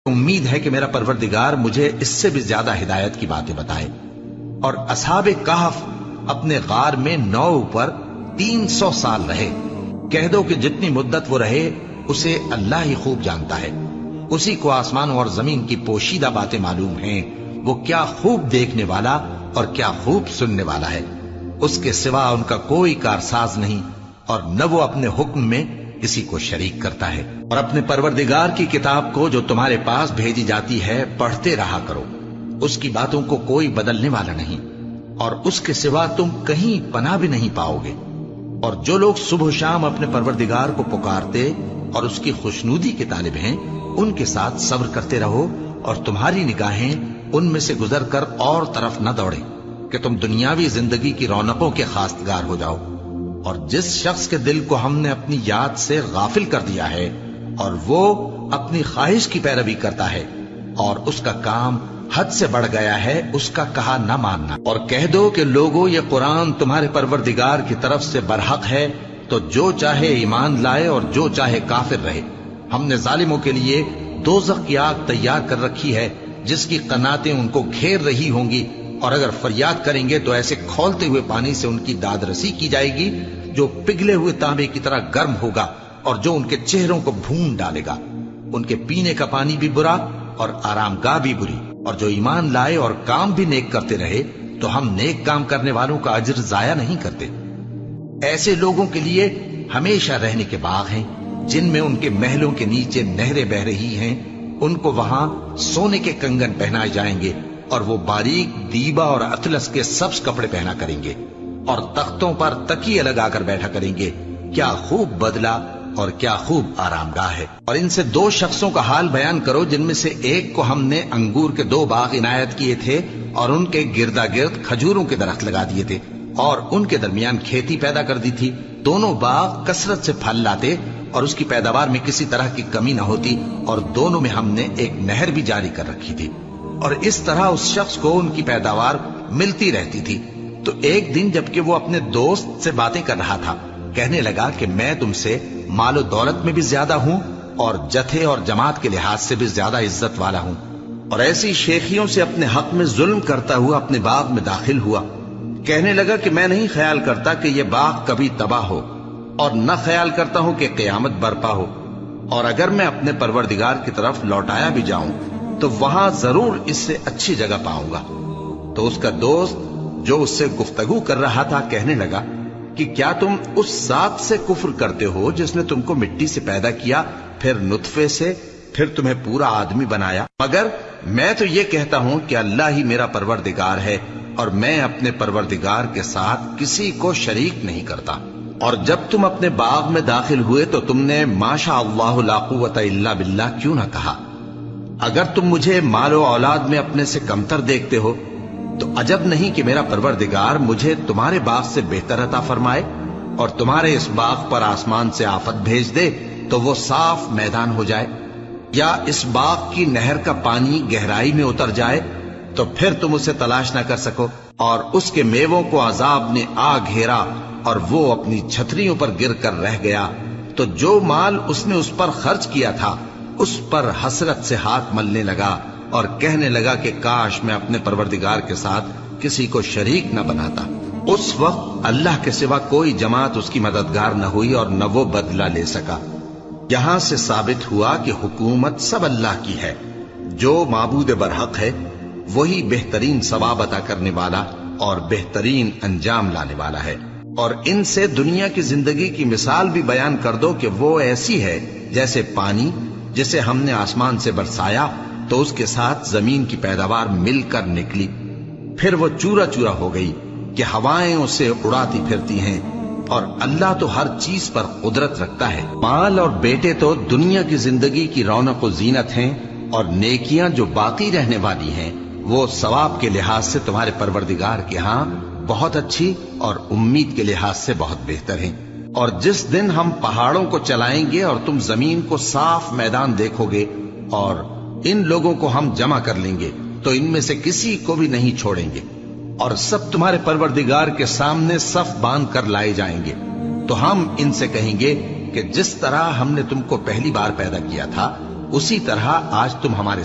امید ہے کہ میرا پروردگار مجھے اس سے بھی زیادہ ہدایت کی باتیں بتائے۔ اور اصحاب کہف اپنے غار میں 9 پر 300 سال رہے۔ کہہ دو کہ جتنی مدت وہ رہے اسے اللہ ہی خوب جانتا ہے، اسی کو آسمانوں اور زمین کی پوشیدہ باتیں معلوم ہیں، وہ کیا خوب دیکھنے والا اور کیا خوب سننے والا ہے۔ اس کے سوا ان کا کوئی کارساز نہیں، اور نہ وہ اپنے حکم میں کسی کو شریک کرتا ہے۔ اور اپنے پروردگار کی کتاب کو جو تمہارے پاس بھیجی جاتی ہے پڑھتے رہا کرو، اس کی باتوں کو کوئی بدلنے والا نہیں، اور اس کے سوا تم کہیں پناہ بھی نہیں پاؤ گے۔ اور جو لوگ صبح و شام اپنے پروردگار کو پکارتے اور اس کی خوشنودی کے طالب ہیں، ان کے ساتھ صبر کرتے رہو، اور تمہاری نگاہیں ان میں سے گزر کر اور طرف نہ دوڑیں کہ تم دنیاوی زندگی کی رونقوں کے خواستگار ہو جاؤ۔ اور جس شخص کے دل کو ہم نے اپنی یاد سے غافل کر دیا ہے اور وہ اپنی خواہش کی پیروی کرتا ہے اور اس کا کام حد سے بڑھ گیا ہے، اس کا کہا نہ ماننا۔ اور کہہ دو کہ لوگو یہ قرآن تمہارے پروردگار کی طرف سے برحق ہے، تو جو چاہے ایمان لائے اور جو چاہے کافر رہے۔ ہم نے ظالموں کے لیے دوزخ کی آگ تیار کر رکھی ہے جس کی قناتیں ان کو گھیر رہی ہوں گی، اور اگر فریاد کریں گے تو ایسے کھولتے ہوئے پانی سے ان کی داد رسی کی جائے گی جو پگھلے ہوئے تانبے کی طرح گرم ہوگا، اور جو ان کے چہروں کو بھون ڈالے گا۔ ان کے پینے کا پانی بھی برا اور آرام گاہ بھی بری۔ اور جو ایمان لائے اور کام بھی نیک کرتے رہے تو ہم نیک کام کرنے والوں کا اجر ضائع نہیں کرتے۔ ایسے لوگوں کے لیے ہمیشہ رہنے کے باغ ہیں جن میں ان کے محلوں کے نیچے نہریں بہ رہی ہیں، ان کو وہاں سونے کے کنگن پہنائے جائیں گے، اور وہ باریک دیبا اور اطلس کے سبز کپڑے پہنا کریں گے، اور تختوں پر تکیے لگا کر بیٹھا کریں گے۔ کیا خوب بدلہ اور کیا خوب آرام گاہ ہے۔ اور ان سے 2 شخصوں کا حال بیان کرو جن میں سے ایک کو ہم نے انگور کے 2 باغ عنایت کیے تھے اور ان کے گردا گرد کھجوروں کے درخت لگا دیے تھے، اور ان کے درمیان کھیتی پیدا کر دی تھی۔ دونوں باغ کثرت سے پھل لاتے اور اس کی پیداوار میں کسی طرح کی کمی نہ ہوتی، اور دونوں میں ہم نے ایک نہر بھی جاری کر رکھی تھی، اور اس طرح اس شخص کو ان کی پیداوار ملتی رہتی تھی۔ تو ایک دن جبکہ وہ اپنے دوست سے باتیں کر رہا تھا، کہنے لگا کہ میں تم سے مال و دولت میں بھی زیادہ ہوں اور جتھے اور جماعت کے لحاظ سے بھی زیادہ عزت والا ہوں، اور ایسی شیخیوں سے اپنے حق میں ظلم کرتا ہوا اپنے باغ میں داخل ہوا۔ کہنے لگا کہ میں نہیں خیال کرتا کہ یہ باغ کبھی تباہ ہو، اور نہ خیال کرتا ہوں کہ قیامت برپا ہو، اور اگر میں اپنے پروردگار کی طرف لوٹایا بھی جاؤں تو وہاں ضرور اس سے اچھی جگہ پاؤں گا۔ تو اس کا دوست جو اس سے گفتگو کر رہا تھا کہنے لگا کہ کیا تم اس ذات سے کفر کرتے ہو جس نے تم کو مٹی سے پیدا کیا، پھر نطفے سے، پھر تمہیں پورا آدمی بنایا؟ مگر میں تو یہ کہتا ہوں کہ اللہ ہی میرا پروردگار ہے، اور میں اپنے پروردگار کے ساتھ کسی کو شریک نہیں کرتا۔ اور جب تم اپنے باغ میں داخل ہوئے تو تم نے ما شاء اللہ لا قوت الا باللہ کیوں نہ کہا؟ اگر تم مجھے مال و اولاد میں اپنے سے کمتر دیکھتے ہو تو عجب نہیں کہ میرا پروردگار مجھے تمہارے باغ سے بہتر عطا فرمائے، اور تمہارے اس باغ پر آسمان سے آفت بھیج دے تو وہ صاف میدان ہو جائے، یا اس باغ کی نہر کا پانی گہرائی میں اتر جائے تو پھر تم اسے تلاش نہ کر سکو، اور اس کے میووں کو عذاب نے آ گھیرا اور وہ اپنی چھتریوں پر گر کر رہ گیا، تو جو مال اس نے اس پر خرچ کیا تھا اس پر حسرت سے ہاتھ ملنے لگا اور کہنے لگا کہ کاش میں اپنے پروردگار کے ساتھ کسی کو شریک نہ بناتا۔ اس وقت اللہ کے سوا کوئی جماعت اس کی مددگار نہ ہوئی اور نہ وہ بدلہ لے سکا۔ یہاں سے ثابت ہوا کہ حکومت سب اللہ کی ہے، جو معبود برحق ہے وہی بہترین ثواب عطا کرنے والا اور بہترین انجام لانے والا ہے۔ اور ان سے دنیا کی زندگی کی مثال بھی بیان کر دو کہ وہ ایسی ہے جیسے پانی جسے ہم نے آسمان سے برسایا تو اس کے ساتھ زمین کی پیداوار مل کر نکلی، پھر وہ چورا چورا ہو گئی کہ ہوائیں اسے اڑاتی پھرتی ہیں، اور اللہ تو ہر چیز پر قدرت رکھتا ہے۔ مال اور بیٹے تو دنیا کی زندگی کی رونق و زینت ہیں، اور نیکیاں جو باقی رہنے والی ہیں وہ ثواب کے لحاظ سے تمہارے پروردگار کے ہاں بہت اچھی اور امید کے لحاظ سے بہت بہتر ہیں۔ اور جس دن ہم پہاڑوں کو چلائیں گے اور تم زمین کو صاف میدان دیکھو گے، اور ان لوگوں کو ہم جمع کر لیں گے تو ان میں سے کسی کو بھی نہیں چھوڑیں گے، اور سب تمہارے پروردگار کے سامنے صف باندھ کر لائے جائیں گے، تو ہم ان سے کہیں گے کہ جس طرح ہم نے تم کو پہلی بار پیدا کیا تھا اسی طرح آج تم ہمارے